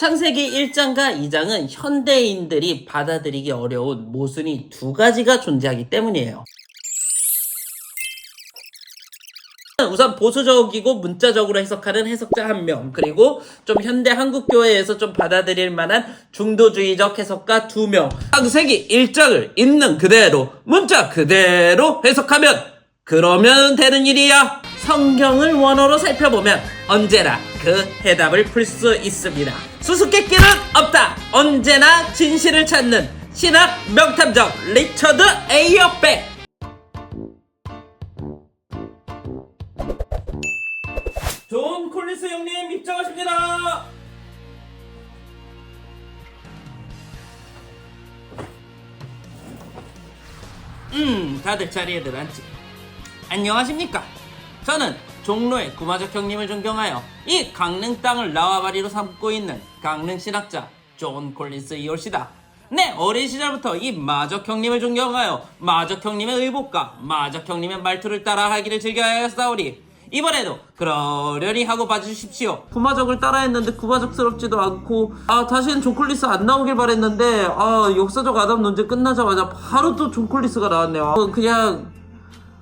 창세기 1장과 2장은 현대인들이 받아들이기 어려운 모순이 두 가지가 존재하기 때문이에요. 우선 보수적이고 문자적으로 해석하는 해석자 1명, 그리고 좀 현대 한국교회에서 좀 받아들일 만한 중도주의적 해석가 2명. 창세기 1장을 있는 그대로 문자 그대로 해석하면 그러면 되는 일이야. 성경을 원어로 살펴보면 언제나 그 해답을 풀 수 있습니다. 수수께끼는 없다. 언제나 진실을 찾는 신학 명탐정 리처드 에이어백. 존 콜린스 형님 입장하십니다. 다들 자리에들 앉지. 안녕하십니까. 저는 종로의 구마적 형님을 존경하여 이 강릉 땅을 나와바리로 삼고 있는 강릉 신학자 존 콜린스 이올시다. 네, 어린 시절부터 이 마적 형님을 존경하여 마적 형님의 의복과 마적 형님의 말투를 따라하기를 즐겨하였사오리. 이번에도 그러려니 하고 봐주십시오. 구마적을 따라했는데 구마적스럽지도 않고 다시는 존 콜린스 안 나오길 바랬는데 역사적 아담 논쟁 끝나자마자 바로 또 존 콜린스가 나왔네요. 그냥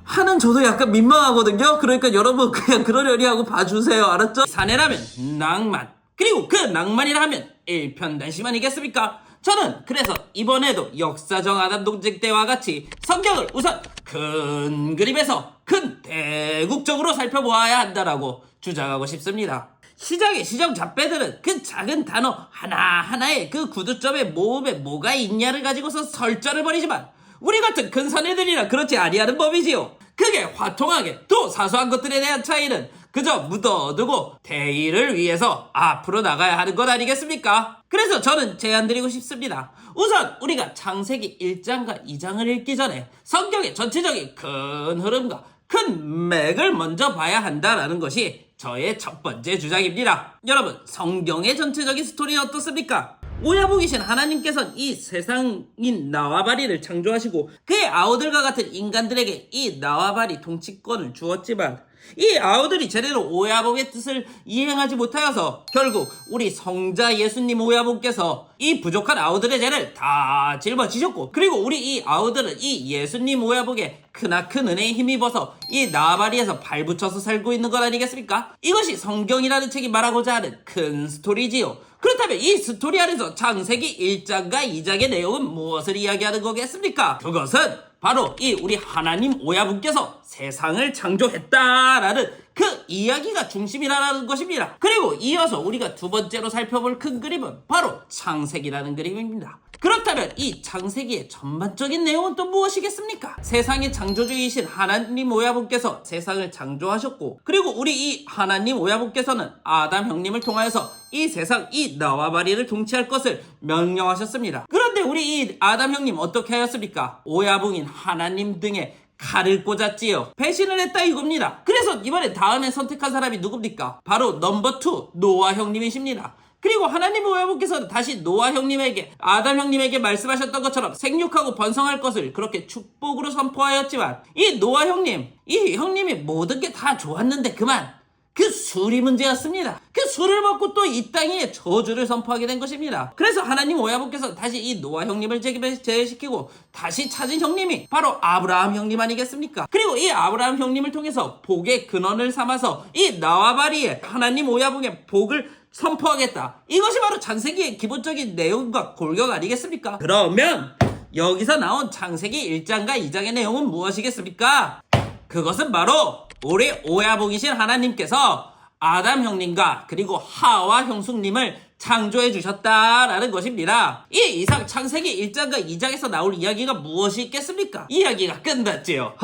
하는 저도 약간 민망하거든요. 그러니까 여러분 그냥 그러려니 하고 봐주세요. 알았죠? 사내라면 낭만, 그리고 그 낭만이라 하면 일편단심아니겠습니까? 저는 그래서 이번에도 역사적 아담 논쟁 때와 같이 성경을 우선 큰 그림에서 큰 대국적으로 살펴보아야 한다라고 주장하고 싶습니다. 시장의 시정 잡배들은 그 작은 단어 하나하나에 그 구두점의 모음에 뭐가 있냐를 가지고서 설전을 벌이지만 우리 같은 큰 사내들이라 그렇지 아니하는 법이지요. 그게 화통하게 또 사소한 것들에 대한 차이는 그저 묻어두고 대의를 위해서 앞으로 나가야 하는 것 아니겠습니까? 그래서 저는 제안드리고 싶습니다. 우선 우리가 창세기 1장과 2장을 읽기 전에 성경의 전체적인 큰 흐름과 큰 맥을 먼저 봐야 한다라는 것이 저의 첫 번째 주장입니다. 여러분, 성경의 전체적인 스토리는 어떻습니까? 오야복이신 하나님께서는 이 세상인 나와바리를 창조하시고 그의 아우들과 같은 인간들에게 이 나와바리 통치권을 주었지만 이 아우들이 제대로 오야복의 뜻을 이행하지 못하여서 결국 우리 성자 예수님 오야복께서 이 부족한 아우들의 죄를 다 짊어지셨고, 그리고 우리 이 아우들은 이 예수님 오야복의 크나큰 은혜에 힘입어서 이 나와바리에서 발붙여서 살고 있는 것 아니겠습니까? 이것이 성경이라는 책이 말하고자 하는 큰 스토리지요. 그렇다면 이 스토리 안에서 창세기 1장과 2장의 내용은 무엇을 이야기하는 거겠습니까? 그것은 바로 이 우리 하나님 오야분께서 세상을 창조했다라는 그 이야기가 중심이라는 것입니다. 그리고 이어서 우리가 두 번째로 살펴볼 큰 그림은 바로 창세기라는 그림입니다. 그렇다면 이 창세기의 전반적인 내용은 또 무엇이겠습니까? 세상의 창조주이신 하나님 오야분께서 세상을 창조하셨고, 그리고 우리 이 하나님 오야분께서는 아담 형님을 통하여서 이 세상 이 나와바리를 통치할 것을 명령하셨습니다. 그런데 우리 이 아담 형님 어떻게 하였습니까? 오야붕인 하나님 등에 칼을 꽂았지요. 배신을 했다 이겁니다. 그래서 이번에 다음에 선택한 사람이 누굽니까? 바로 넘버 2 노아 형님이십니다. 그리고 하나님 오야분께서는 다시 노아 형님에게 아담 형님에게 말씀하셨던 것처럼 생육하고 번성할 것을 그렇게 축복으로 선포하였지만 이 노아 형님, 이 형님이 모든 게 다 좋았는데 그만 그 술이 문제였습니다. 그 술을 먹고 또 이 땅에 저주를 선포하게 된 것입니다. 그래서 하나님 오야분께서 다시 이 노아 형님을 제외시키고 다시 찾은 형님이 바로 아브라함 형님 아니겠습니까? 그리고 이 아브라함 형님을 통해서 복의 근원을 삼아서 이 나와바리에 하나님 오야분의 복을 선포하겠다. 이것이 바로 창세기의 기본적인 내용과 골격 아니겠습니까? 그러면 여기서 나온 창세기 1장과 2장의 내용은 무엇이겠습니까? 그것은 바로 우리 오야복이신 하나님께서 아담 형님과 그리고 하와 형숙님을 창조해 주셨다라는 것입니다. 이 이상 창세기 1장과 2장에서 나올 이야기가 무엇이 있겠습니까? 이야기가 끝났지요.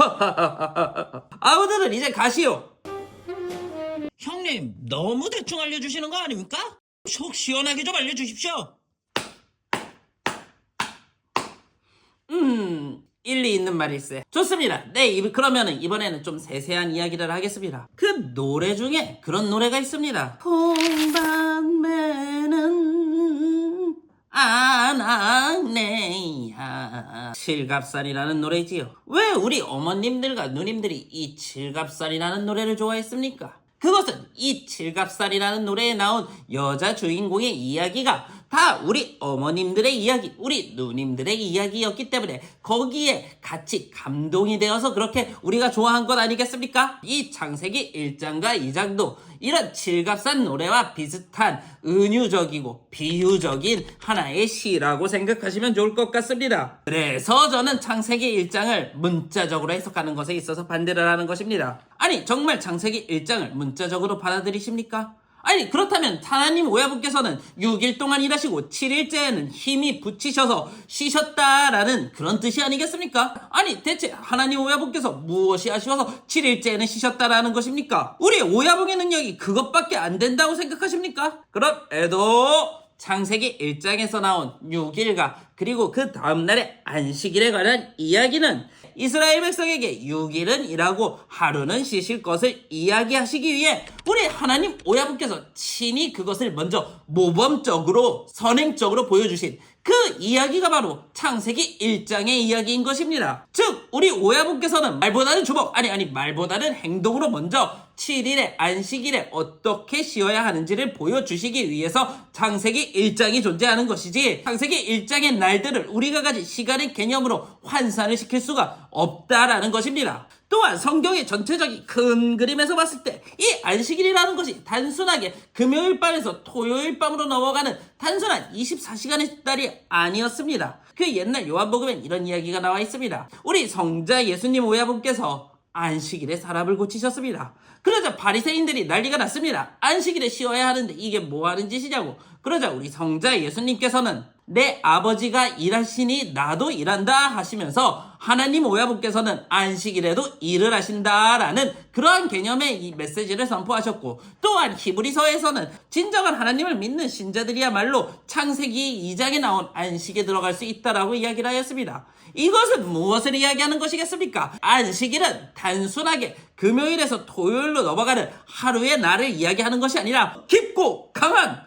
아무들은 이제 가시오. 형님, 너무 대충 알려주시는 거 아닙니까? 속 시원하게 좀 알려주십시오. 일리 있는 말일세. 좋습니다. 네, 그러면은 이번에는 좀 세세한 이야기를 하겠습니다. 그 노래 중에 그런 노래가 있습니다. 콩방매는 아낙네야 칠갑산이라는 노래지요. 왜 우리 어머님들과 누님들이 이 칠갑산이라는 노래를 좋아했습니까? 그것은 이 칠갑산이라는 노래에 나온 여자 주인공의 이야기가 다 우리 어머님들의 이야기, 우리 누님들의 이야기였기 때문에 거기에 같이 감동이 되어서 그렇게 우리가 좋아한 것 아니겠습니까? 이 창세기 1장과 2장도 이런 칠갑산 노래와 비슷한 은유적이고 비유적인 하나의 시라고 생각하시면 좋을 것 같습니다. 그래서 저는 창세기 1장을 문자적으로 해석하는 것에 있어서 반대를 하는 것입니다. 아니, 정말 창세기 1장을 문자적으로 받아들이십니까? 아니, 그렇다면 하나님 오야분께서는 6일 동안 일하시고 7일째에는 힘이 붙이셔서 쉬셨다라는 그런 뜻이 아니겠습니까? 아니, 대체 하나님 오야분께서 무엇이 아쉬워서 7일째에는 쉬셨다라는 것입니까? 우리 오야분의 능력이 그것밖에 안 된다고 생각하십니까? 그럼에도 창세기 1장에서 나온 6일과 그리고 그 다음날의 안식일에 관한 이야기는 이스라엘 백성에게 6일은 일하고 하루는 쉬실 것을 이야기하시기 위해 우리 하나님 오야분께서 친히 그것을 먼저 모범적으로 선행적으로 보여주신 그 이야기가 바로 창세기 1장의 이야기인 것입니다. 즉 우리 오야분께서는 말보다는 주먹 말보다는 행동으로 먼저 7일의 안식일에 어떻게 쉬어야 하는지를 보여주시기 위해서 창세기 1장이 존재하는 것이지 창세기 1장의 날들을 우리가 가진 시간의 개념으로 환산을 시킬 수가 없다라는 것입니다. 또한 성경의 전체적인 큰 그림에서 봤을 때 이 안식일이라는 것이 단순하게 금요일 밤에서 토요일 밤으로 넘어가는 단순한 24시간의 날이 아니었습니다. 그 옛날 요한복음엔 이런 이야기가 나와 있습니다. 우리 성자 예수님 오야분께서 안식일에 사람을 고치셨습니다. 그러자 바리새인들이 난리가 났습니다. 안식일에 쉬어야 하는데 이게 뭐 하는 짓이냐고. 그러자 우리 성자 예수님께서는 내 아버지가 일하시니 나도 일한다 하시면서 하나님 오야분께서는 안식일에도 일을 하신다라는 그러한 개념의 이 메시지를 선포하셨고, 또한 히브리서에서는 진정한 하나님을 믿는 신자들이야말로 창세기 2장에 나온 안식에 들어갈 수 있다라고 이야기를 하였습니다. 이것은 무엇을 이야기하는 것이겠습니까? 안식일은 단순하게 금요일에서 토요일로 넘어가는 하루의 날을 이야기하는 것이 아니라 깊고 강한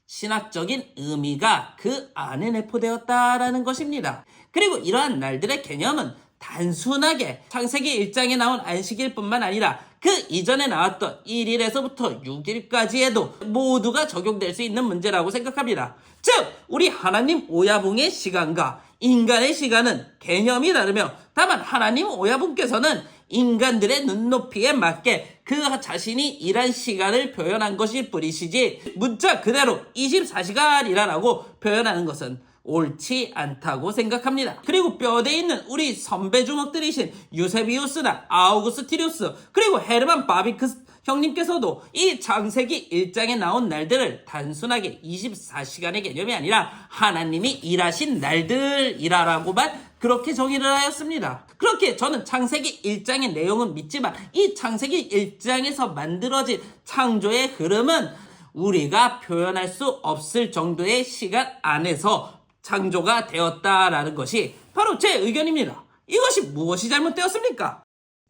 신학적인 의미가 그 안에 내포되었다라는 것입니다. 그리고 이러한 날들의 개념은 단순하게 창세기 1장에 나온 안식일 뿐만 아니라 그 이전에 나왔던 1일에서부터 6일까지에도 모두가 적용될 수 있는 문제라고 생각합니다. 즉 우리 하나님 오야붕의 시간과 인간의 시간은 개념이 다르며 다만 하나님 오야분께서는 인간들의 눈높이에 맞게 그 자신이 일한 시간을 표현한 것일 뿐이시지 문자 그대로 24시간이라고 표현하는 것은 옳지 않다고 생각합니다. 그리고 뼈대 있는 우리 선배 주먹들이신 유세비우스나 아우구스티리우스 그리고 헤르만 바비크스 형님께서도 이 창세기 1장에 나온 날들을 단순하게 24시간의 개념이 아니라 하나님이 일하신 날들이라고만 그렇게 정의를 하였습니다. 그렇게 저는 창세기 1장의 내용은 믿지만 이 창세기 1장에서 만들어진 창조의 흐름은 우리가 표현할 수 없을 정도의 시간 안에서 창조가 되었다라는 것이 바로 제 의견입니다. 이것이 무엇이 잘못되었습니까?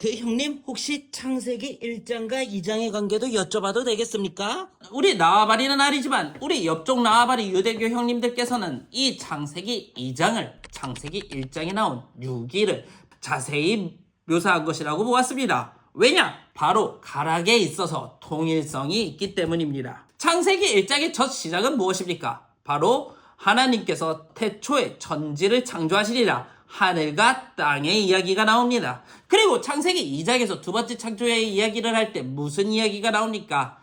형님 혹시 창세기 1장과 2장의 관계도 여쭤봐도 되겠습니까? 우리 나와바리는 아니지만 우리 옆쪽 나와바리 유대교 형님들께서는 이 창세기 2장을 창세기 1장에 나온 6일을 자세히 묘사한 것이라고 보았습니다. 왜냐? 바로 가락에 있어서 통일성이 있기 때문입니다. 창세기 1장의 첫 시작은 무엇입니까? 바로 하나님께서 태초에 천지를 창조하시리라 하늘과 땅의 이야기가 나옵니다. 그리고 창세기 2장에서 두 번째 창조의 이야기를 할 때 무슨 이야기가 나옵니까?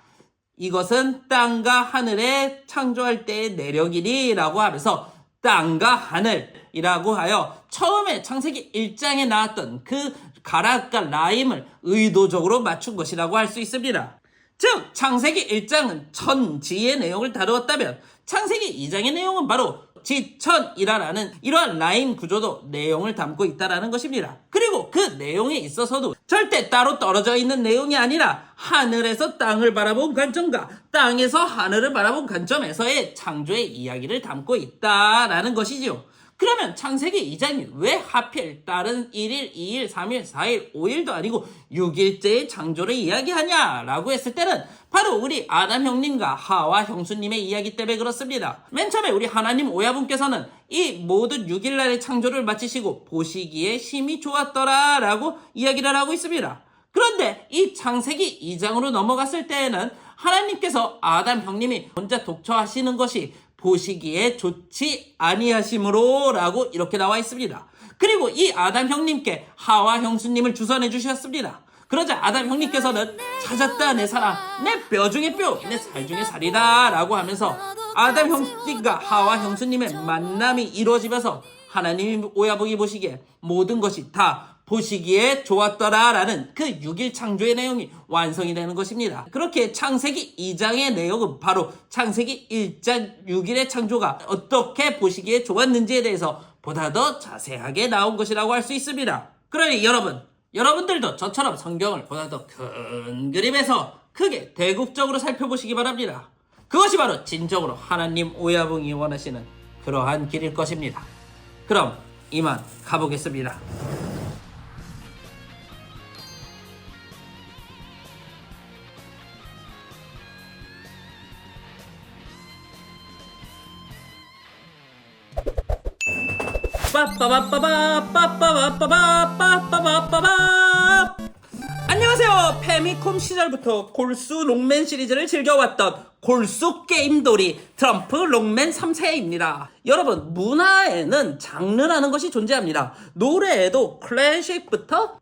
이것은 땅과 하늘의 창조할 때의 내력이니라고 하면서 땅과 하늘이라고 하여 처음에 창세기 1장에 나왔던 그 가락과 라임을 의도적으로 맞춘 것이라고 할 수 있습니다. 즉 창세기 1장은 천지의 내용을 다루었다면 창세기 2장의 내용은 바로 지천이라는 이러한 라인 구조도 내용을 담고 있다는 것입니다. 그리고 그 내용에 있어서도 절대 따로 떨어져 있는 내용이 아니라 하늘에서 땅을 바라본 관점과 땅에서 하늘을 바라본 관점에서의 창조의 이야기를 담고 있다라는 것이죠. 그러면 창세기 2장이 왜 하필 다른 1일, 2일, 3일, 4일, 5일도 아니고 6일째의 창조를 이야기하냐라고 했을 때는 바로 우리 아담 형님과 하와 형수님의 이야기 때문에 그렇습니다. 맨 처음에 우리 하나님 오야분께서는 이 모든 6일날의 창조를 마치시고 보시기에 심히 좋았더라 라고 이야기를 하고 있습니다. 그런데 이 창세기 2장으로 넘어갔을 때에는 하나님께서 아담 형님이 혼자 독처하시는 것이 보시기에 좋지 아니하심으로 라고 이렇게 나와 있습니다. 그리고 이 아담 형님께 하와 형수님을 주선해 주셨습니다. 그러자 아담 형님께서는 찾았다 내 사랑, 내 뼈 중에 뼈, 내 살 중에 살이다 라고 하면서 아담 형님과 하와 형수님의 만남이 이루어지면서 하나님이 오야보기 보시기에 모든 것이 다 보시기에 좋았더라 라는 그 6일 창조의 내용이 완성이 되는 것입니다. 그렇게 창세기 2장의 내용은 바로 창세기 1장 6일의 창조가 어떻게 보시기에 좋았는지에 대해서 보다 더 자세하게 나온 것이라고 할 수 있습니다. 그러니 여러분들도 저처럼 성경을 보다 더 큰 그림에서 크게 대국적으로 살펴보시기 바랍니다. 그것이 바로 진정으로 하나님 오야붕이 원하시는 그러한 길일 것입니다. 그럼 이만 가보겠습니다. 빠빠바빠바빠빠바빠바빠바빠바. 안녕하세요. 페미콤 시절부터 골수 롱맨 시리즈를 즐겨왔던 골수 게임돌이 트럼프 롱맨 3세입니다. 여러분, 문화에는 장르라는 것이 존재합니다. 노래에도 클래식부터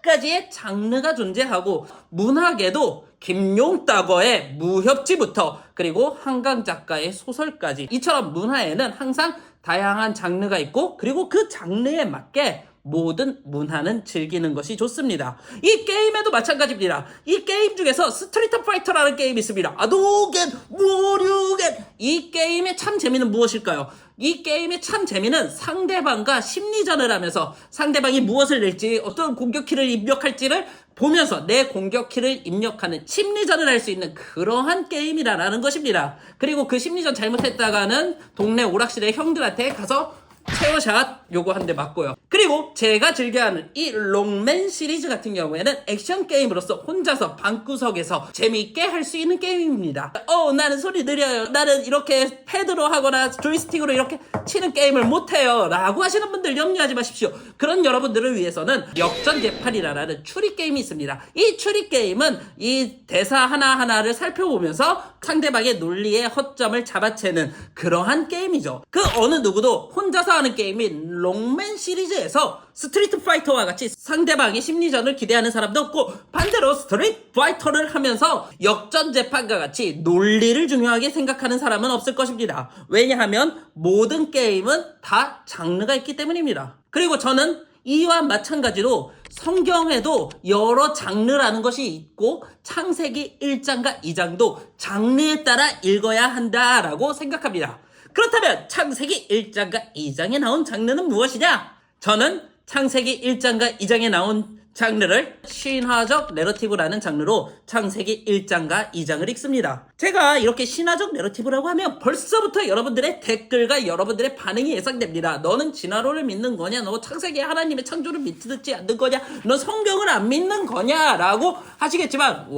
뽕짝까지의 장르가 존재하고, 문학에도 김용따거의 무협지부터 그리고 한강 작가의 소설까지, 이처럼 문화에는 항상 다양한 장르가 있고, 그리고 그 장르에 맞게 모든 문화는 즐기는 것이 좋습니다. 이 게임에도 마찬가지입니다. 이 게임 중에서 스트리트 파이터라는 게임이 있습니다. 아도겐, 모류겐. 이 게임의 참 재미는 무엇일까요? 이 게임의 참 재미는 상대방과 심리전을 하면서 상대방이 무엇을 낼지, 어떤 공격키를 입력할지를 보면서 내 공격키를 입력하는 심리전을 할 수 있는 그러한 게임이라는 것입니다. 그리고 그 심리전 잘못했다가는 동네 오락실의 형들한테 가서 체어샷 요거 한 대 맞고요. 그리고 제가 즐겨하는 이 롱맨 시리즈 같은 경우에는 액션 게임으로서 혼자서 방구석에서 재미있게 할 수 있는 게임입니다. 나는 소리 느려요, 나는 이렇게 패드로 하거나 조이스틱으로 이렇게 치는 게임을 못해요 라고 하시는 분들 염려하지 마십시오. 그런 여러분들을 위해서는 역전재판이라는 추리 게임이 있습니다. 이 추리 게임은 이 대사 하나하나를 살펴보면서 상대방의 논리의 허점을 잡아채는 그러한 게임이죠. 그 어느 누구도 혼자서 하는 게임인 롱맨 시리즈에서 스트리트 파이터와 같이 상대방의 심리전을 기대하는 사람도 없고, 반대로 스트리트 파이터를 하면서 역전재판과 같이 논리를 중요하게 생각하는 사람은 없을 것입니다. 왜냐하면 모든 게임은 다 장르가 있기 때문입니다. 그리고 저는 이와 마찬가지로 성경에도 여러 장르라는 것이 있고, 창세기 1장과 2장도 장르에 따라 읽어야 한다라고 생각합니다. 그렇다면 창세기 1장과 2장에 나온 장르는 무엇이냐? 저는 창세기 1장과 2장에 나온 장르를 신화적 내러티브라는 장르로 창세기 1장과 2장을 읽습니다. 제가 이렇게 신화적 내러티브라고 하면 벌써부터 여러분들의 댓글과 여러분들의 반응이 예상됩니다. 너는 진화론을 믿는 거냐? 너 창세기 하나님의 창조를 믿지 않는 거냐? 너 성경을 안 믿는 거냐? 라고 하시겠지만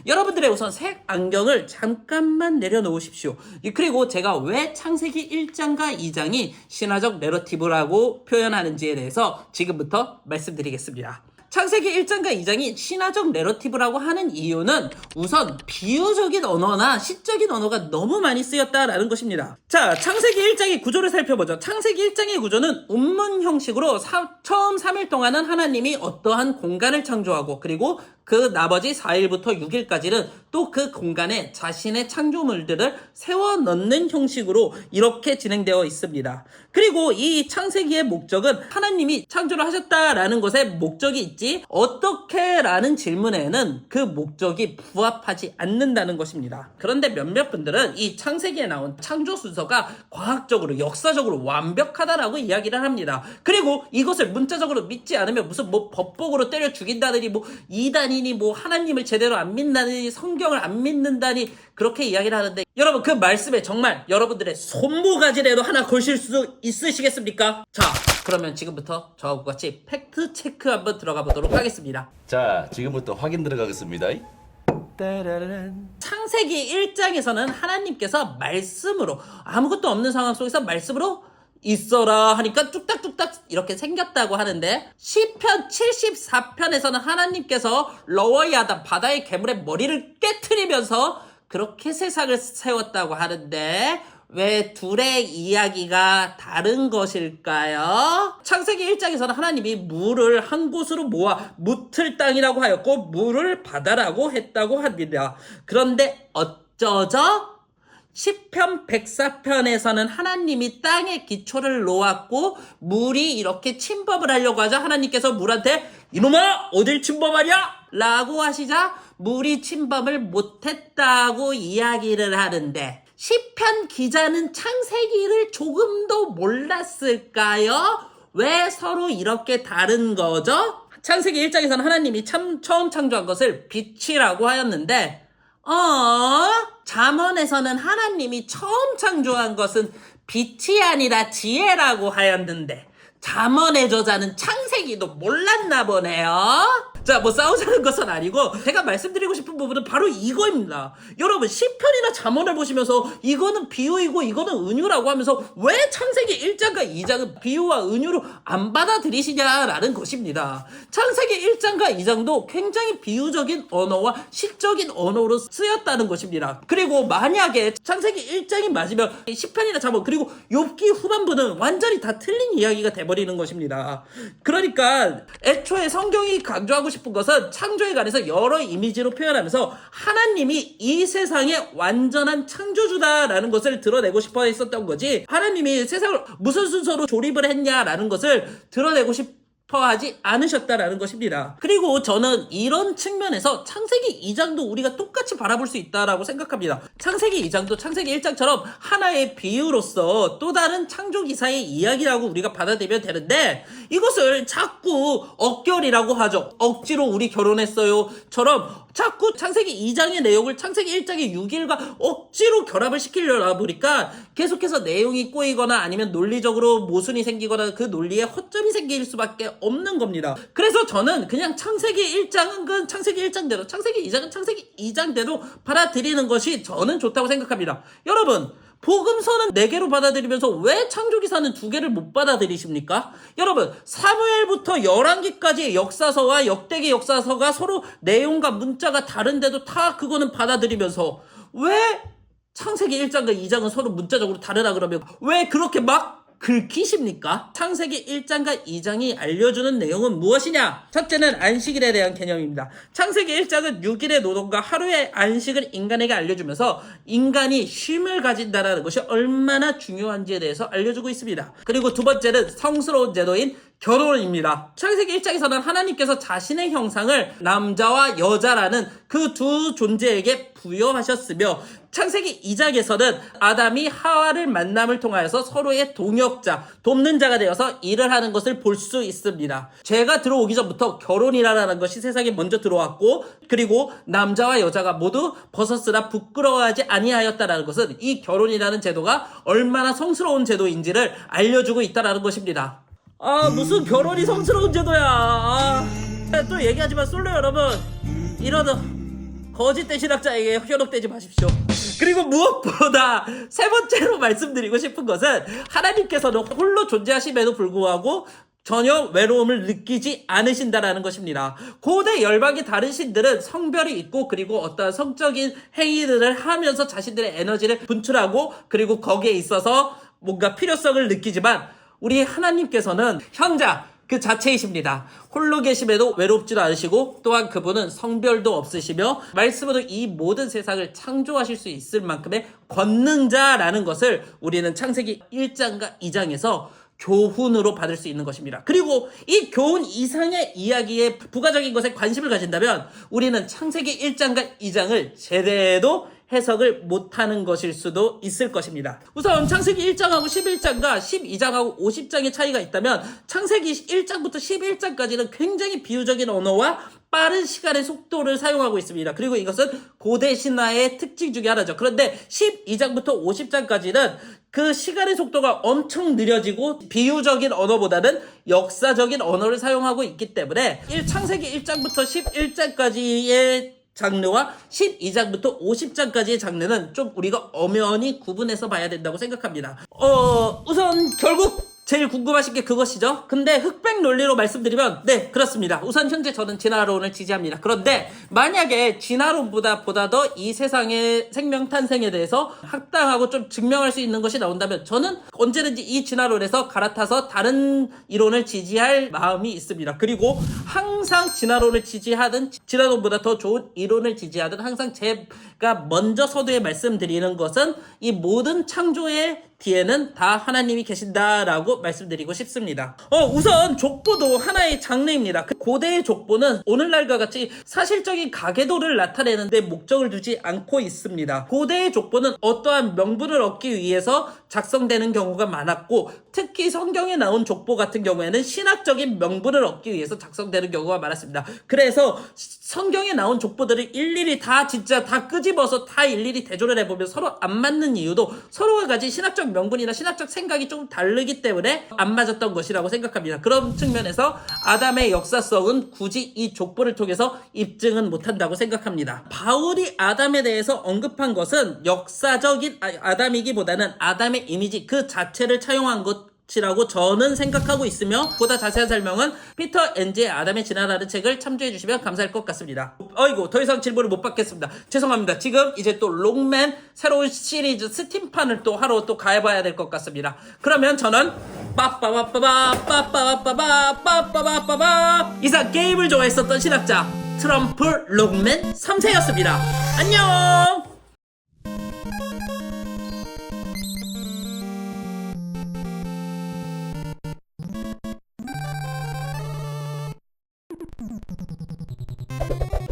여러분들의 우선 색 안경을 잠깐만 내려놓으십시오. 그리고 제가 왜 창세기 1장과 2장이 신화적 내러티브라고 표현하는지에 대해서 지금부터 말씀드리겠습니다. 창세기 1장과 2장이 신화적 내러티브라고 하는 이유는 우선 비유적인 언어나 시적인 언어가 너무 많이 쓰였다라는 것입니다. 자, 창세기 1장의 구조를 살펴보죠. 창세기 1장의 구조는 운문 형식으로 처음 3일 동안은 하나님이 어떠한 공간을 창조하고, 그리고 그 나머지 4일부터 6일까지는 또 그 공간에 자신의 창조물들을 세워 넣는 형식으로 이렇게 진행되어 있습니다. 그리고 이 창세기의 목적은 하나님이 창조를 하셨다라는 것에 목적이 있지, 어떻게 라는 질문에는 그 목적이 부합하지 않는다는 것입니다. 그런데 몇몇 분들은 이 창세기에 나온 창조 순서가 과학적으로 역사적으로 완벽하다라고 이야기를 합니다. 그리고 이것을 문자적으로 믿지 않으면 무슨 법복으로 때려 죽인다느니, 이단이니, 하나님을 제대로 안 믿다니, 성경을 안 믿는다니, 그렇게 이야기를 하는데, 여러분, 그 말씀에 정말 여러분들의 손모가지라도 하나 걸실 수 있으시겠습니까? 자, 그러면 지금부터 저하고 같이 팩트 체크 한번 들어가 보도록 하겠습니다. 자, 지금부터 확인 들어가겠습니다. 창세기 1장에서는 하나님께서 말씀으로, 아무것도 없는 상황 속에서 말씀으로 있어라 하니까 뚝딱뚝딱 이렇게 생겼다고 하는데, 시편 74편에서는 하나님께서 러워이아담 바다의 괴물의 머리를 깨트리면서 그렇게 세상을 세웠다고 하는데, 왜 둘의 이야기가 다른 것일까요? 창세기 1장에서는 하나님이 물을 한 곳으로 모아 묻을 땅이라고 하였고 물을 바다라고 했다고 합니다. 그런데 어쩌죠? 시편 104편에서는 하나님이 땅에 기초를 놓았고 물이 이렇게 침범을 하려고 하자 하나님께서 물한테 이놈아 어딜 침범하냐? 라고 하시자 물이 침범을 못했다고 이야기를 하는데, 시편 기자는 창세기를 조금도 몰랐을까요? 왜 서로 이렇게 다른 거죠? 창세기 1장에서는 하나님이 처음 창조한 것을 빛이라고 하였는데, 잠언에서는 하나님이 처음 창조한 것은 빛이 아니라 지혜라고 하였는데, 잠언의 저자는 창세기도 몰랐나 보네요. 자, 뭐 싸우자는 것은 아니고 제가 말씀드리고 싶은 부분은 바로 이거입니다. 여러분, 시편이나 잠언을 보시면서 이거는 비유이고 이거는 은유라고 하면서 왜 창세기 1장과 2장은 비유와 은유로 안 받아들이시냐라는 것입니다. 창세기 1장과 2장도 굉장히 비유적인 언어와 시적인 언어로 쓰였다는 것입니다. 그리고 만약에 창세기 1장이 맞으면 시편이나 잠언 그리고 욥기 후반부는 완전히 다 틀린 이야기가 돼버리는 것입니다. 그러니까 애초에 성경이 강조하고 싶은 것은 창조에 관해서 여러 이미지로 표현하면서 하나님이 이 세상의 완전한 창조주다라는 것을 드러내고 싶어 했었던 거지, 하나님이 세상을 무슨 순서로 조립을 했냐라는 것을 드러내고 싶어 하지 않으셨다라는 것입니다. 그리고 저는 이런 측면에서 창세기 2장도 우리가 똑같이 바라볼 수 있다라고 생각합니다. 창세기 2장도 창세기 1장처럼 하나의 비유로서 또 다른 창조 기사의 이야기라고 우리가 받아들이면 되는데, 이것을 자꾸 억결이라고 하죠. 억지로 우리 결혼했어요처럼 자꾸 창세기 2장의 내용을 창세기 1장의 6일과 억지로 결합을 시키려다 보니까 계속해서 내용이 꼬이거나 아니면 논리적으로 모순이 생기거나 그 논리에 허점이 생길 수밖에 없는 겁니다. 그래서 저는 그냥 창세기 1장은 그 창세기 1장대로, 창세기 2장은 창세기 2장대로 받아들이는 것이 저는 좋다고 생각합니다. 여러분, 복음서는 4개로 받아들이면서 왜 창조기사는 2개를 못 받아들이십니까? 여러분, 사무엘부터 열왕기까지의 역사서와 역대기 역사서가 서로 내용과 문자가 다른데도 다 그거는 받아들이면서 왜 창세기 1장과 2장은 서로 문자적으로 다르다 그러면 왜 그렇게 막 긁히십니까? 창세기 1장과 2장이 알려주는 내용은 무엇이냐? 첫째는 안식일에 대한 개념입니다. 창세기 1장은 6일의 노동과 하루의 안식을 인간에게 알려주면서 인간이 쉼을 가진다는 것이 얼마나 중요한지에 대해서 알려주고 있습니다. 그리고 두 번째는 성스러운 제도인 결혼입니다. 창세기 1장에서는 하나님께서 자신의 형상을 남자와 여자라는 그 두 존재에게 부여하셨으며, 창세기 2장에서는 아담이 하와를 만남을 통하여서 서로의 동역자, 돕는 자가 되어서 일을 하는 것을 볼 수 있습니다. 죄가 들어오기 전부터 결혼이라는 것이 세상에 먼저 들어왔고, 그리고 남자와 여자가 모두 벗었으나 부끄러워하지 아니하였다라는 것은 이 결혼이라는 제도가 얼마나 성스러운 제도인지를 알려주고 있다는 것입니다. 무슨 결혼이 성스러운 제도야. 또 얘기하지만 솔로 여러분, 이러던 거짓된 신학자에게 현혹되지 마십시오. 그리고 무엇보다 세 번째로 말씀드리고 싶은 것은, 하나님께서는 홀로 존재하심에도 불구하고 전혀 외로움을 느끼지 않으신다라는 것입니다. 고대 열방의 다른 신들은 성별이 있고 그리고 어떠한 성적인 행위들을 하면서 자신들의 에너지를 분출하고 그리고 거기에 있어서 뭔가 필요성을 느끼지만, 우리 하나님께서는 현자 그 자체이십니다. 홀로 계심에도 외롭지도 않으시고, 또한 그분은 성별도 없으시며 말씀으로 이 모든 세상을 창조하실 수 있을 만큼의 권능자라는 것을 우리는 창세기 1장과 2장에서 교훈으로 받을 수 있는 것입니다. 그리고 이 교훈 이상의 이야기에 부가적인 것에 관심을 가진다면 우리는 창세기 1장과 2장을 제대로 해석을 못하는 것일 수도 있을 것입니다. 우선 창세기 1장하고 11장과 12장하고 50장의 차이가 있다면, 창세기 1장부터 11장까지는 굉장히 비유적인 언어와 빠른 시간의 속도를 사용하고 있습니다. 그리고 이것은 고대 신화의 특징 중에 하나죠. 그런데 12장부터 50장까지는 그 시간의 속도가 엄청 느려지고 비유적인 언어보다는 역사적인 언어를 사용하고 있기 때문에 창세기 1장부터 11장까지의 장르와 12장부터 50장까지의 장르는 좀 우리가 엄연히 구분해서 봐야 된다고 생각합니다. 우선 결국 제일 궁금하신 게 그것이죠. 근데 흑백 논리로 말씀드리면 네, 그렇습니다. 우선 현재 저는 진화론을 지지합니다. 그런데 만약에 진화론보다 더 이 세상의 생명 탄생에 대해서 합당하고 좀 증명할 수 있는 것이 나온다면 저는 언제든지 이 진화론에서 갈아타서 다른 이론을 지지할 마음이 있습니다. 그리고 항상 진화론을 지지하든 진화론보다 더 좋은 이론을 지지하든 항상 제가 먼저 서두에 말씀드리는 것은 이 모든 창조의 뒤에는 다 하나님이 계신다라고 말씀드리고 싶습니다. 우선 족보도 하나의 장르입니다. 그 고대의 족보는 오늘날과 같이 사실적인 가계도를 나타내는 데 목적을 두지 않고 있습니다. 고대의 족보는 어떠한 명분을 얻기 위해서 작성되는 경우가 많았고, 특히 성경에 나온 족보 같은 경우에는 신학적인 명분을 얻기 위해서 작성되는 경우가 많았습니다. 그래서 성경에 나온 족보들을 일일이 다 진짜 다 끄집어서 다 일일이 대조를 해보면 서로 안 맞는 이유도 서로가 가진 신학적 명분이나 신학적 생각이 좀 다르기 때문에 안 맞았던 것이라고 생각합니다. 그런 측면에서 아담의 역사성은 굳이 이 족보를 통해서 입증은 못한다고 생각합니다. 바울이 아담에 대해서 언급한 것은 역사적인 아담이기보다는 아담의 이미지 그 자체를 차용한 것이라고 저는 생각하고 있으며, 보다 자세한 설명은 피터 엔지의 아담의 진화라는 책을 참조해 주시면 감사할 것 같습니다. 더 이상 질문을 못 받겠습니다. 죄송합니다. 지금 이제 또 롱맨 새로운 시리즈 스팀판을 또 하러 또 가봐야 될 것 같습니다. 그러면 저는 빠빠바빠바 이상 게임을 좋아했었던 신학자 트럼프 롱맨 3세였습니다. 안녕.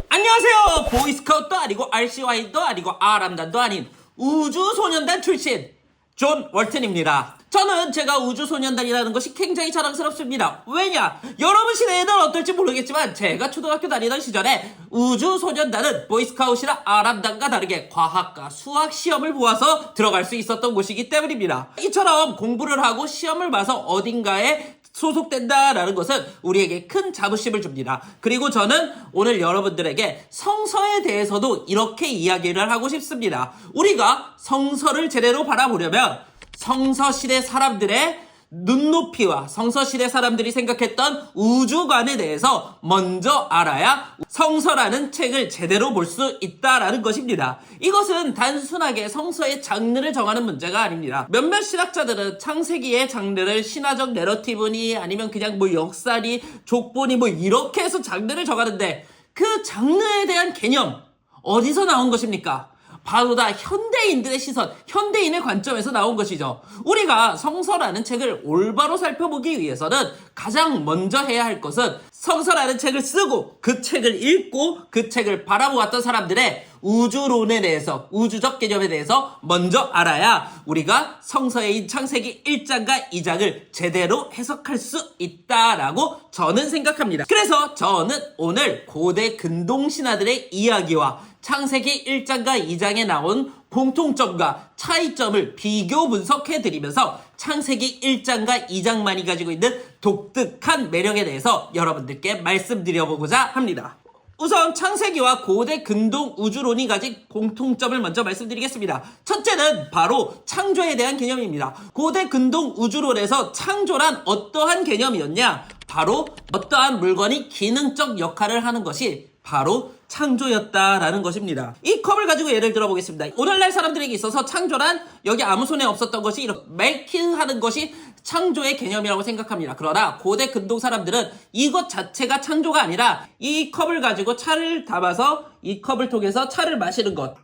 안녕하세요. 보이스카우트도 아니고 RCY도 아니고 아람단도 아닌 우주소년단 출신 존 월튼입니다. 저는 제가 우주소년단이라는 것이 굉장히 자랑스럽습니다. 왜냐? 여러분 시대에는 어떨지 모르겠지만 제가 초등학교 다니던 시절에 우주소년단은 보이스카웃이나 아람단과 다르게 과학과 수학 시험을 보아서 들어갈 수 있었던 곳이기 때문입니다. 이처럼 공부를 하고 시험을 봐서 어딘가에 소속된다라는 것은 우리에게 큰 자부심을 줍니다. 그리고 저는 오늘 여러분들에게 성서에 대해서도 이렇게 이야기를 하고 싶습니다. 우리가 성서를 제대로 바라보려면 성서시대 사람들의 눈높이와 성서시대 사람들이 생각했던 우주관에 대해서 먼저 알아야 성서라는 책을 제대로 볼 수 있다라는 것입니다. 이것은 단순하게 성서의 장르를 정하는 문제가 아닙니다. 몇몇 신학자들은 창세기의 장르를 신화적 내러티브니 아니면 그냥 역사니 족보니 이렇게 해서 장르를 정하는데, 그 장르에 대한 개념 어디서 나온 것입니까? 바로 다 현대인들의 시선, 현대인의 관점에서 나온 것이죠. 우리가 성서라는 책을 올바로 살펴보기 위해서는 가장 먼저 해야 할 것은 성서라는 책을 쓰고 그 책을 읽고 그 책을 바라보았던 사람들의 우주론에 대해서, 우주적 개념에 대해서 먼저 알아야 우리가 성서의 창세기 1장과 2장을 제대로 해석할 수 있다라고 저는 생각합니다. 그래서 저는 오늘 고대 근동신화들의 이야기와 창세기 1장과 2장에 나온 공통점과 차이점을 비교 분석해드리면서 창세기 1장과 2장만이 가지고 있는 독특한 매력에 대해서 여러분들께 말씀드려보고자 합니다. 우선 창세기와 고대 근동 우주론이 가진 공통점을 먼저 말씀드리겠습니다. 첫째는 바로 창조에 대한 개념입니다. 고대 근동 우주론에서 창조란 어떠한 개념이었냐? 바로 어떠한 물건이 기능적 역할을 하는 것이 바로 창조였다라는 것입니다. 이 컵을 가지고 예를 들어보겠습니다. 오늘날 사람들에게 있어서 창조란 여기 아무 손에 없었던 것이 이렇게 메이킹 하는 것이 창조의 개념이라고 생각합니다. 그러나 고대 근동 사람들은 이것 자체가 창조가 아니라 이 컵을 가지고 차를 담아서 이 컵을 통해서 차를 마시는 것,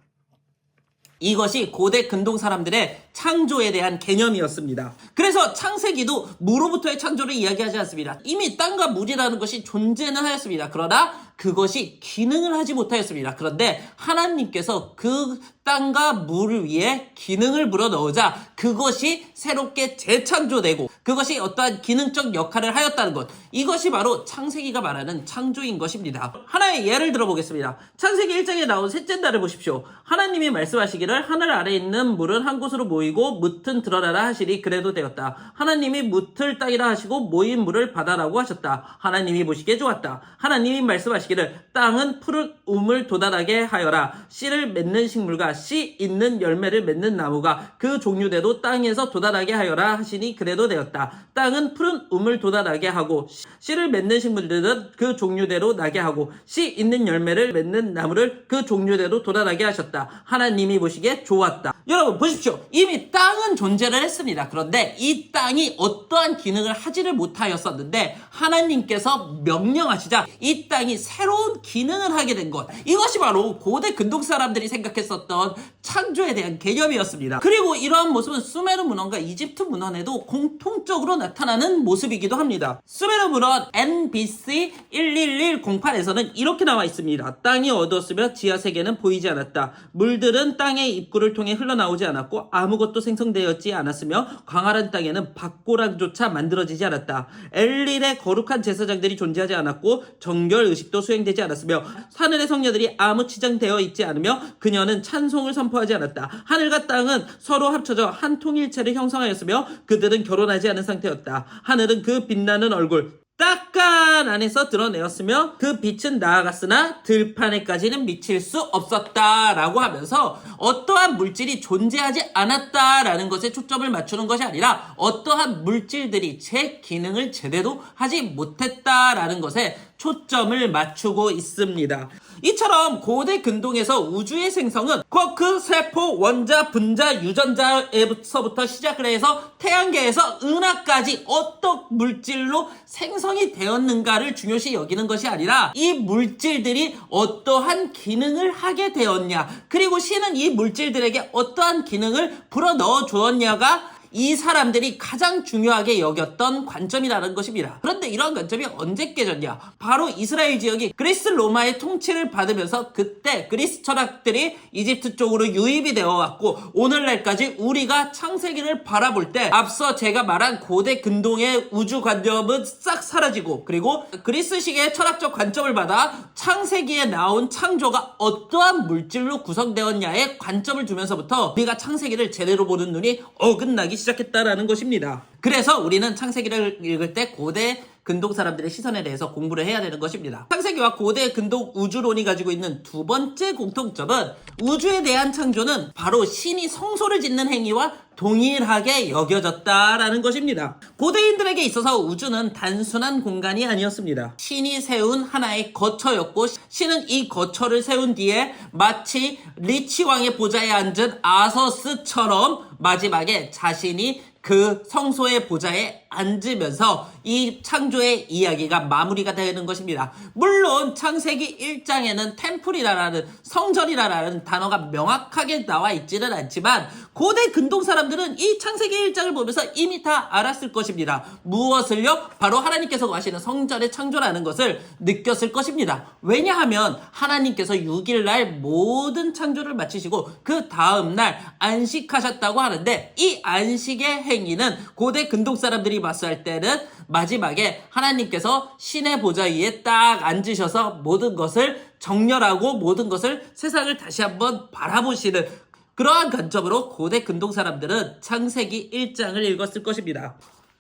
이것이 고대 근동 사람들의 창조에 대한 개념이었습니다. 그래서 창세기도 무로부터의 창조를 이야기하지 않습니다. 이미 땅과 물이라는 것이 존재는 하였습니다. 그러나 그것이 기능을 하지 못하였습니다. 그런데 하나님께서 그 땅과 물 위에 기능을 불어넣으자 그것이 새롭게 재창조되고 그것이 어떠한 기능적 역할을 하였다는 것, 이것이 바로 창세기가 말하는 창조인 것입니다. 하나의 예를 들어보겠습니다. 창세기 1장에 나온 셋째 날을 보십시오. 하나님이 말씀하시기를 하늘 아래 있는 물은 한 곳으로 모이고 뭇은 드러나라 하시리. 그래도 되었다. 하나님이 뭇을 땅이라 하시고 모인 물을 바다라고 하셨다. 하나님이 보시기에 좋았다. 하나님이 말씀하시기를 말씀하시기를 땅은 푸른 움을 돋아나게 하여라. 씨를 맺는 식물과 씨 있는 열매를 맺는 나무가 그 종류대로 땅에서 돋아나게 하여라 하시니 그래도 되었다. 땅은 푸른 움을 돋아나게 하고 씨를 맺는 식물들은 그 종류대로 나게 하고 씨 있는 열매를 맺는 나무를 그 종류대로 돋아나게 하셨다. 하나님이 보시기에 좋았다. 여러분 보십시오. 이미 땅은 존재를 했습니다. 그런데 이 땅이 어떠한 기능을 하지를 못하였었는데 하나님께서 명령하시자 이 땅이 새로운 기능을 하게 된 것. 이것이 바로 고대 근동 사람들이 생각했었던 창조에 대한 개념이었습니다. 그리고 이러한 모습은 수메르 문헌과 이집트 문헌에도 공통적으로 나타나는 모습이기도 합니다. 수메르 문헌 NBC 11108에서는 이렇게 나와 있습니다. 땅이 어두웠으며 지하 세계는 보이지 않았다. 물들은 땅의 입구를 통해 흘러나오지 않았고 아무것도 생성되었지 않았으며 광활한 땅에는 밭고랑조차 만들어지지 않았다. 엘릴의 거룩한 제사장들이 존재하지 않았고 정결 의식도 수행되지 않았으며 하늘의 성녀들이 아무 치장되어 있지 않으며 그녀는 찬송을 선포하지 않았다. 하늘과 땅은 서로 합쳐져 한 통일체를 형성하였으며 그들은 결혼하지 않은 상태였다. 하늘은 그 빛나는 얼굴 딱간 안에서 드러내었으며 그 빛은 나아갔으나 들판에까지는 미칠 수 없었다라고 하면서 어떠한 물질이 존재하지 않았다라는 것에 초점을 맞추는 것이 아니라 어떠한 물질들이 제 기능을 제대로 하지 못했다라는 것에 초점을 맞추고 있습니다. 이처럼 고대 근동에서 우주의 생성은 쿼크, 세포, 원자, 분자, 유전자에서부터 시작을 해서 태양계에서 은하까지 어떤 물질로 생성이 되었는가를 중요시 여기는 것이 아니라 이 물질들이 어떠한 기능을 하게 되었냐, 그리고 신은 이 물질들에게 어떠한 기능을 불어넣어 주었냐가 이 사람들이 가장 중요하게 여겼던 관점이라는 것입니다. 그런데 이러한 관점이 언제 깨졌냐? 바로 이스라엘 지역이 그리스 로마의 통치를 받으면서 그때 그리스 철학들이 이집트 쪽으로 유입이 되어 왔고 오늘날까지 우리가 창세기를 바라볼 때 앞서 제가 말한 고대 근동의 우주관념은 싹 사라지고 그리고 그리스식의 철학적 관점을 받아 창세기에 나온 창조가 어떠한 물질로 구성되었냐에 관점을 두면서부터 우리가 창세기를 제대로 보는 눈이 어긋나기 시작했다라는 것입니다. 그래서 우리는 창세기를 읽을 때 고대 근동 사람들의 시선에 대해서 공부를 해야 되는 것입니다. 창세기와 고대 근동 우주론이 가지고 있는 두 번째 공통점은 우주에 대한 창조는 바로 신이 성소를 짓는 행위와 동일하게 여겨졌다라는 것입니다. 고대인들에게 있어서 우주는 단순한 공간이 아니었습니다. 신이 세운 하나의 거처였고 신은 이 거처를 세운 뒤에 마치 리치 왕의 보좌에 앉은 아서스처럼 마지막에 자신이 그 성소의 보좌에 앉으면서 이 창조의 이야기가 마무리가 되는 것입니다. 물론 창세기 1장에는 템플이라는 성전이라는 단어가 명확하게 나와 있지는 않지만 고대 근동 사람들은 이 창세기 1장을 보면서 이미 다 알았을 것입니다. 무엇을요? 바로 하나님께서 하시는 성전의 창조라는 것을 느꼈을 것입니다. 왜냐하면 하나님께서 6일날 모든 창조를 마치시고 그 다음날 안식하셨다고 하는데 이 안식의 행위는 고대 근동 사람들이 봤을 때는 마지막에 하나님께서 신의 보좌 위에 딱 앉으셔서 모든 것을 정렬하고 모든 것을 세상을 다시 한번 바라보시는 그러한 관점으로 고대 근동 사람들은 창세기 1장을 읽었을 것입니다.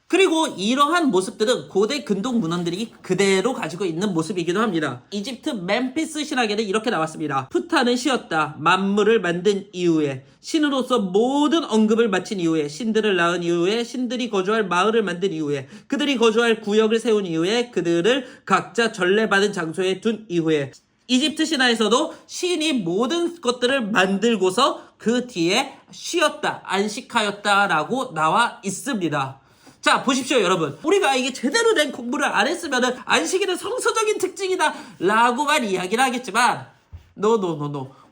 그리고 이러한 모습들은 고대 근동 문헌들이 그대로 가지고 있는 모습이기도 합니다. 이집트 멤피스 신학에는 이렇게 나왔습니다. 푸타는 쉬었다. 만물을 만든 이후에 신으로서 모든 언급을 마친 이후에 신들을 낳은 이후에 신들이 거주할 마을을 만든 이후에 그들이 거주할 구역을 세운 이후에 그들을 각자 전례받은 장소에 둔 이후에 이집트 신화에서도 신이 모든 것들을 만들고서 그 뒤에 쉬었다, 안식하였다라고 나와 있습니다. 자, 보십시오, 여러분. 우리가 이게 제대로 된 공부를 안 했으면 안식일은 성서적인 특징이다 라고만 이야기를 하겠지만 노.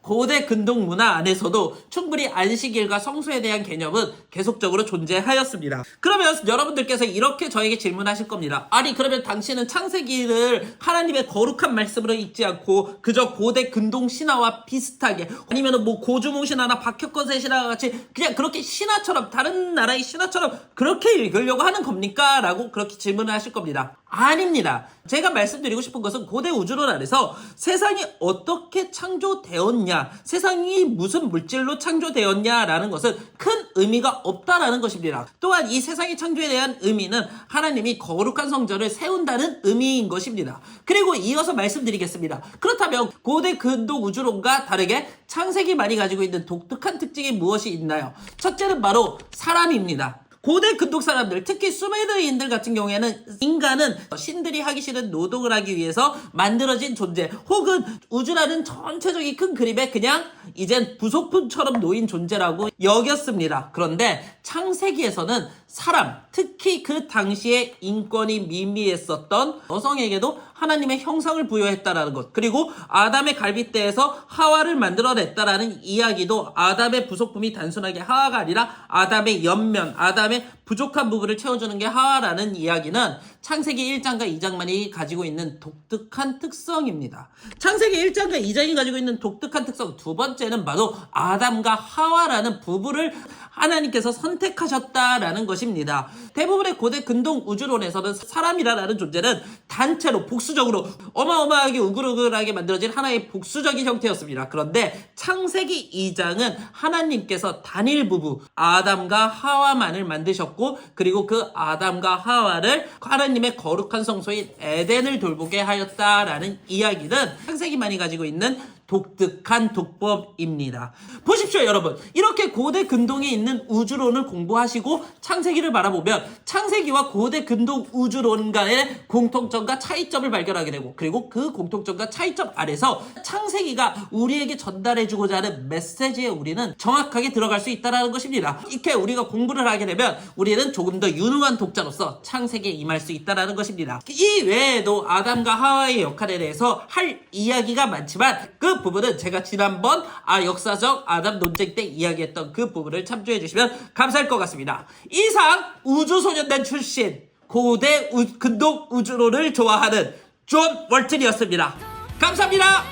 고대 근동 문화 안에서도 충분히 안식일과 성소에 대한 개념은 계속적으로 존재하였습니다. 그러면 여러분들께서 이렇게 저에게 질문하실 겁니다. 아니, 그러면 당신은 창세기를 하나님의 거룩한 말씀으로 읽지 않고 그저 고대 근동 신화와 비슷하게 아니면 뭐 고주몽 신화나 박혁건세 신화와 같이 그냥 그렇게 신화처럼 다른 나라의 신화처럼 그렇게 읽으려고 하는 겁니까? 라고 그렇게 질문을 하실 겁니다. 아닙니다. 제가 말씀드리고 싶은 것은 고대 우주론 안에서 세상이 어떻게 창조되었냐, 세상이 무슨 물질로 창조되었냐라는 것은 큰 의미가 없다라는 것입니다. 또한 이 세상의 창조에 대한 의미는 하나님이 거룩한 성전을 세운다는 의미인 것입니다. 그리고 이어서 말씀드리겠습니다. 그렇다면 고대 근동 우주론과 다르게 창세기만이 가지고 있는 독특한 특징이 무엇이 있나요? 첫째는 바로 사람입니다. 고대 근동 사람들, 특히 수메르인들 같은 경우에는 인간은 신들이 하기 싫은 노동을 하기 위해서 만들어진 존재, 혹은 우주라는 전체적인 큰 그림에 그냥 이젠 부속품처럼 놓인 존재라고 여겼습니다. 그런데 창세기에서는 사람, 특히 그 당시에 인권이 미미했었던 여성에게도 하나님의 형상을 부여했다라는 것, 그리고 아담의 갈빗대에서 하와를 만들어냈다라는 이야기도 아담의 부속품이 단순하게 하와가 아니라 아담의 옆면, 아담의 부족한 부분을 채워주는 게 하와라는 이야기는 창세기 1장과 2장만이 가지고 있는 독특한 특성입니다. 창세기 1장과 2장이 가지고 있는 독특한 특성 두 번째는 바로 아담과 하와라는 부부를 하나님께서 선택하셨다라는 것입니다. 대부분의 고대 근동 우주론에서는 사람이라는 존재는 단체로 복수적으로 어마어마하게 우글우글하게 만들어진 하나의 복수적인 형태였습니다. 그런데 창세기 2장은 하나님께서 단일 부부 아담과 하와만을 만드셨고, 그리고 그 아담과 하와를 하나님의 거룩한 성소인 에덴을 돌보게 하였다라는 이야기는 창세기만이 가지고 있는 독특한 독법입니다. 보십시오, 여러분. 이렇게 고대 근동에 있는 우주론을 공부하시고 창세기를 바라보면 창세기와 고대 근동 우주론과의 공통점과 차이점을 발견하게 되고, 그리고 그 공통점과 차이점 아래서 창세기가 우리에게 전달해주고자 하는 메시지에 우리는 정확하게 들어갈 수 있다는 것입니다. 이렇게 우리가 공부를 하게 되면 우리는 조금 더 유능한 독자로서 창세기에 임할 수 있다는 것입니다. 이 외에도 아담과 하와의 역할에 대해서 할 이야기가 많지만 그 부분은 제가 지난번 역사적 아담 논쟁 때 이야기했던 그 부분을 참조해 주시면 감사할 것 같습니다. 이상 우주소년단 출신 고대 근동 우주론을 좋아하는 존 월튼이었습니다. 감사합니다.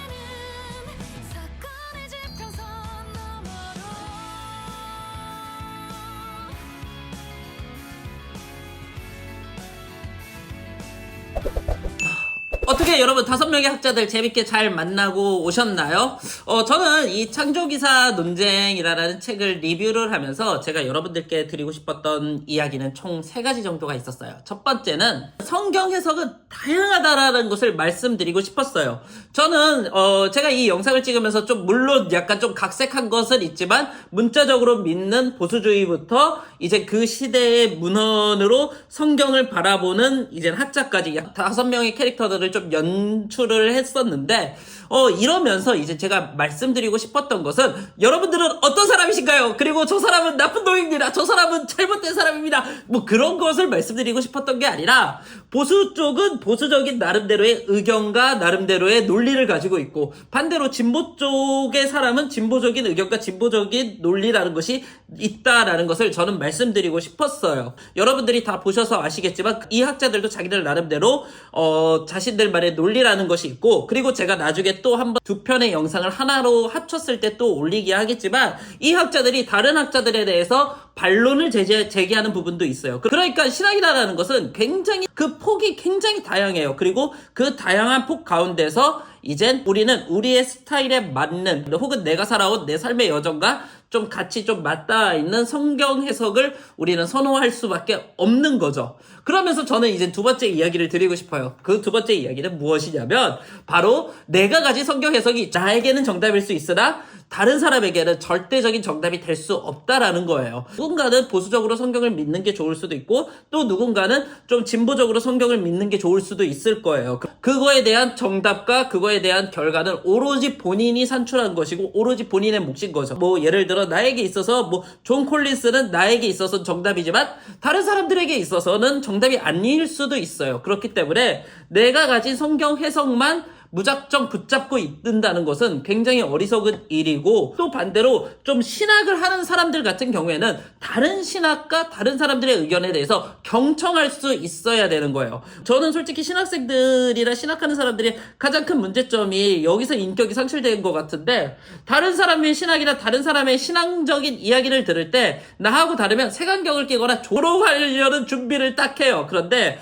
어떻게 여러분 5명의 학자들 재밌게 잘 만나고 오셨나요? 저는 이 창조기사 논쟁이라는 책을 리뷰를 하면서 제가 여러분들께 드리고 싶었던 이야기는 총 3가지 정도가 있었어요. 첫 번째는 성경 해석은 다양하다라는 것을 말씀드리고 싶었어요. 저는 제가 이 영상을 찍으면서 좀 물론 약간 좀 각색한 것은 있지만 문자적으로 믿는 보수주의부터 이제 그 시대의 문헌으로 성경을 바라보는 이제 학자까지 약 5명의 캐릭터들을 좀 연출을 했었는데 이러면서 이제 제가 말씀드리고 싶었던 것은 여러분들은 어떤 사람이신가요? 그리고 저 사람은 나쁜 놈입니다. 저 사람은 잘못된 사람입니다. 뭐 그런 것을 말씀드리고 싶었던 게 아니라 보수 쪽은 보수적인 나름대로의 의견과 나름대로의 논리를 가지고 있고, 반대로 진보 쪽의 사람은 진보적인 의견과 진보적인 논리라는 것이 있다라는 것을 저는 말씀드리고 싶었어요. 여러분들이 다 보셔서 아시겠지만 이 학자들도 자기들 나름대로 자신들만의 논리라는 것이 있고, 그리고 제가 나중에 또 한번 2편의 영상을 하나로 합쳤을 때 또 올리기 하겠지만 이 학자들이 다른 학자들에 대해서 반론을 제기하는 부분도 있어요. 그러니까 신학이라는 것은 굉장히 그 폭이 굉장히 다양해요. 그리고 그 다양한 폭 가운데서 이젠 우리는 우리의 스타일에 맞는, 혹은 내가 살아온 내 삶의 여정과 좀 같이 좀 맞닿아 있는 성경 해석을 우리는 선호할 수밖에 없는 거죠. 그러면서 저는 이제 두 번째 이야기를 드리고 싶어요. 그 두 번째 이야기는 무엇이냐면 바로 내가 가진 성경 해석이 나에게는 정답일 수 있으나 다른 사람에게는 절대적인 정답이 될 수 없다라는 거예요. 누군가는 보수적으로 성경을 믿는 게 좋을 수도 있고, 또 누군가는 좀 진보적으로 성경을 믿는 게 좋을 수도 있을 거예요. 그거에 대한 정답과 그거에 대한 결과는 오로지 본인이 산출한 것이고 오로지 본인의 몫인 거죠. 뭐 예를 들어 나에게 있어서 뭐 존 콜린스는 나에게 있어서는 정답이지만 다른 사람들에게 있어서는 정답이 아닐 수도 있어요. 그렇기 때문에 내가 가진 성경 해석만 무작정 붙잡고 있는다는 것은 굉장히 어리석은 일이고, 또 반대로 좀 신학을 하는 사람들 같은 경우에는 다른 신학과 다른 사람들의 의견에 대해서 경청할 수 있어야 되는 거예요. 저는 솔직히 신학생들이나 신학하는 사람들이 가장 큰 문제점이 여기서 인격이 상실된 것 같은데, 다른 사람의 신학이나 다른 사람의 신앙적인 이야기를 들을 때 나하고 다르면 색안경을 끼거나 조롱하려는 준비를 딱 해요. 그런데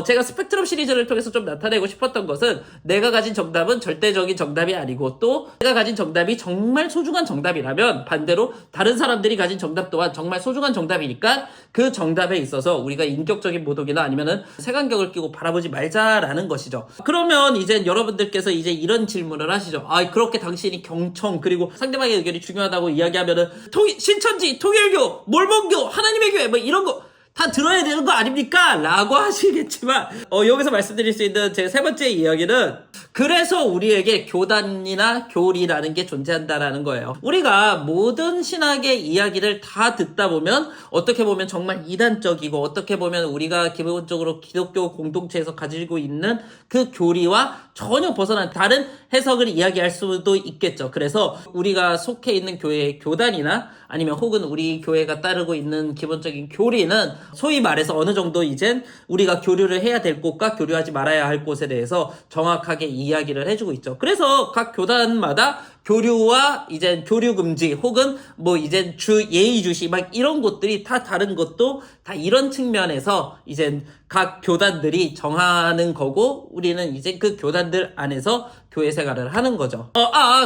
제가 스펙트럼 시리즈를 통해서 좀 나타내고 싶었던 것은 내가 가진 정답은 절대적인 정답이 아니고 또 내가 가진 정답이 정말 소중한 정답이라면 반대로 다른 사람들이 가진 정답 또한 정말 소중한 정답이니까 그 정답에 있어서 우리가 인격적인 모독이나 아니면은 색안경을 끼고 바라보지 말자라는 것이죠. 그러면 이제 여러분들께서 이제 이런 질문을 하시죠. 아, 그렇게 당신이 경청 그리고 상대방의 의견이 중요하다고 이야기하면은 신천지, 통일교, 몰몬교, 하나님의 교회 뭐 이런 거 다 들어야 되는 거 아닙니까? 라고 하시겠지만 여기서 말씀드릴 수 있는 제 세 번째 이야기는 그래서 우리에게 교단이나 교리라는 게 존재한다라는 거예요. 우리가 모든 신학의 이야기를 다 듣다 보면 어떻게 보면 정말 이단적이고 어떻게 보면 우리가 기본적으로 기독교 공동체에서 가지고 있는 그 교리와 전혀 벗어난 다른 해석을 이야기할 수도 있겠죠. 그래서 우리가 속해 있는 교회의 교단이나 아니면 혹은 우리 교회가 따르고 있는 기본적인 교리는 소위 말해서 어느 정도 이젠 우리가 교류를 해야 될 곳과 교류하지 말아야 할 곳에 대해서 정확하게 이야기를 해주고 있죠. 그래서 각 교단마다 교류와 이제 교류 금지 혹은 뭐 이제 예의주시 막 이런 것들이 다 다른 것도 다 이런 측면에서 이제 각 교단들이 정하는 거고 우리는 이제 그 교단들 안에서 교회 생활을 하는 거죠.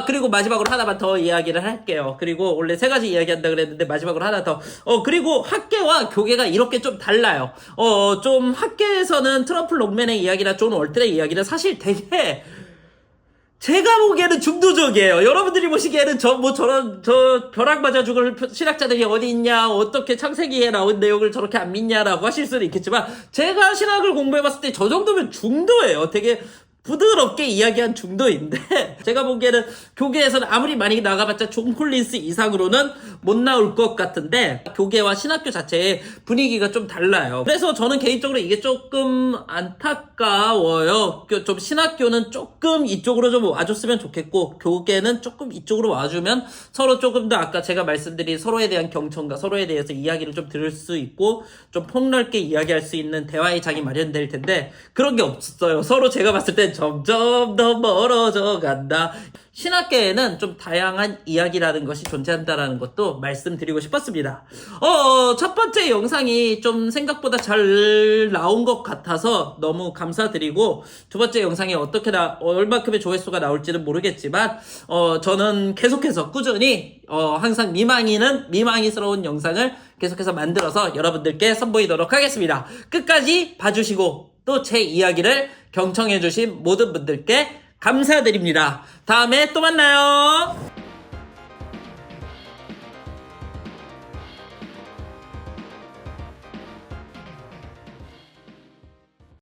그리고 마지막으로 하나만 더 이야기를 할게요. 그리고 원래 세 가지 이야기한다 그랬는데 마지막으로 하나 더. 그리고 학계와 교계가 이렇게 좀 달라요. 좀 학계에서는 트럼프 롱맨의 이야기나 존 월튼의 이야기는 사실 되게 제가 보기에는 중도적이에요. 여러분들이 보시기에는 저런 벼락 맞아 죽을 신학자들이 어디 있냐, 어떻게 창세기에 나온 내용을 저렇게 안 믿냐라고 하실 수는 있겠지만, 제가 신학을 공부해봤을 때 저 정도면 중도예요. 되게 부드럽게 이야기한 중도인데 제가 보기에는 교계에서는 아무리 많이 나가봤자 존 콜린스 이상으로는 못 나올 것 같은데 교계와 신학교 자체의 분위기가 좀 달라요. 그래서 저는 개인적으로 이게 조금 안타까워요. 좀 신학교는 조금 이쪽으로 좀 와줬으면 좋겠고 교계는 조금 이쪽으로 와주면 서로 조금 더 아까 제가 말씀드린 서로에 대한 경청과 서로에 대해서 이야기를 좀 들을 수 있고 좀 폭넓게 이야기할 수 있는 대화의 장이 마련될 텐데 그런 게 없어요. 서로 제가 봤을 때 점점 더 멀어져 간다. 신학계에는 좀 다양한 이야기라는 것이 존재한다라는 것도 말씀드리고 싶었습니다. 첫 번째 영상이 좀 생각보다 잘 나온 것 같아서 너무 감사드리고 두 번째 영상이 얼마큼의 조회수가 나올지는 모르겠지만 저는 계속해서 꾸준히 항상 미망이스러운 영상을 계속해서 만들어서 여러분들께 선보이도록 하겠습니다. 끝까지 봐주시고 또 제 이야기를 경청해주신 모든 분들께 감사드립니다. 다음에 또 만나요.